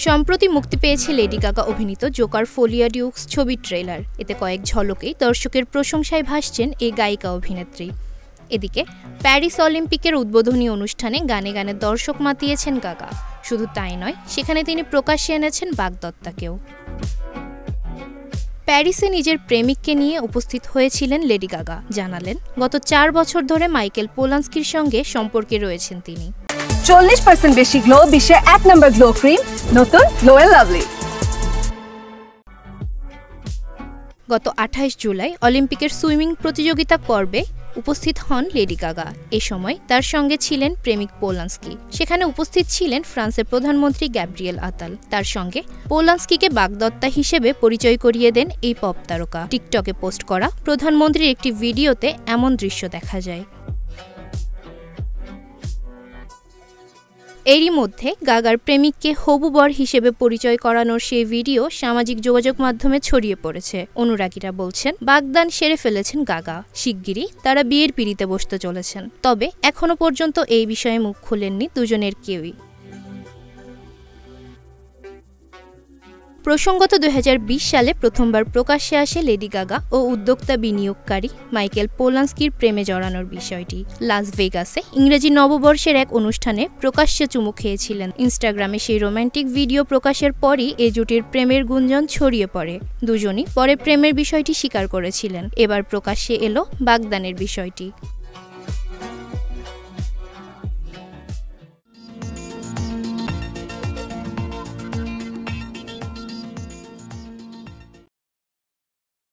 সম্প্রতি মুক্তি পেয়েছে লেডি গাগা অভিনীত জোকার ফোলিয়া ডিউক্স ছবির ট্রেলার। এতে কয়েক ঝলকেই দর্শকের প্রশংসায় ভাসছেন এই গায়িকা অভিনেত্রী। এদিকে প্যারিস অলিম্পিকের উদ্বোধনী অনুষ্ঠানে গানে গানে দর্শক মাতিয়েছেন গাগা। শুধু তাই নয়, সেখানে তিনি প্রকাশ্যে এনেছেন বাগদত্তাকেও। প্যারিসে নিজের প্রেমিককে নিয়ে উপস্থিত হয়েছিলেন লেডি গাগা। জানালেন, গত 4 বছর ধরে মাইকেল পোলান্সকির সঙ্গে সম্পর্কে রয়েছেন তিনি। 40% বেশি গ্লো, বিশ্বের 1 নম্বর গ্লো ক্রিম, নতুন গ্লো এন্ড লাভলি। গত 28 জুলাই অলিম্পিকের সুইমিং প্রতিযোগিতা পর্বে উপস্থিত হন লেডি গাগা। এ সময় তার সঙ্গে ছিলেন প্রেমিক পোলান্সকি। সেখানে উপস্থিত ছিলেন ফ্রান্সের প্রধানমন্ত্রী গ্যাব্রিয়েল আতাল। তার সঙ্গে পোলান্সকিকে বাগদত্তা হিসেবে পরিচয় করিয়ে দেন এই পপ তারকা। টিকটকে পোস্ট করা প্রধানমন্ত্রীর একটি ভিডিওতে এমন দৃশ্য দেখা যায়। এরই মধ্যে গাগার প্রেমিককে হবু বর হিসেবে পরিচয় করানোর সেই ভিডিও সামাজিক যোগাযোগ মাধ্যমে ছড়িয়ে পড়েছে। অনুরাগীরা বলছেন, বাগদান সেরে ফেলেছেন গাগা। শিগগিরই তারা বিয়ের পিঁড়িতে বসতে চলেছেন। তবে এখনো পর্যন্ত এই বিষয়ে মুখ খোলেননি দুজনের কেউই। প্রসঙ্গত 2020 সালে প্রথমবার প্রকাশ্যে আসে লেডি গাগা ও উদ্যোক্তা বিনিয়োগকারী মাইকেল পোলান্সকির প্রেমে জড়ানোর বিষয়টি। লাস ভেগাসে ইংরেজি নববর্ষের এক অনুষ্ঠানে প্রকাশ্যে চুমু খেয়েছিলেন। ইনস্টাগ্রামে সেই রোমান্টিক ভিডিও প্রকাশের পরই এ জুটির প্রেমের গুঞ্জন ছড়িয়ে পড়ে। দুজনই পরে প্রেমের বিষয়টি স্বীকার করেছিলেন। এবার প্রকাশ্যে এলো বাগদানের বিষয়টি।